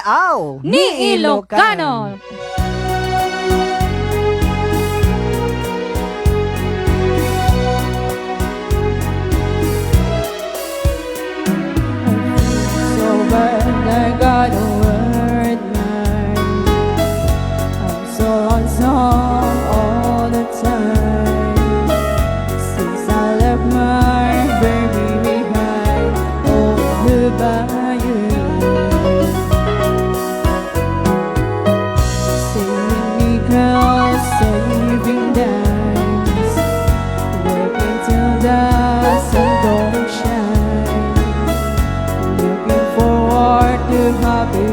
Tao ni Ilocano. So bad I got a word mine. I'm so lonesome all the time. Since I left my baby behind over by you. Saving me crowds, saving dimes. Working till the sun don't shine. Looking forward to happy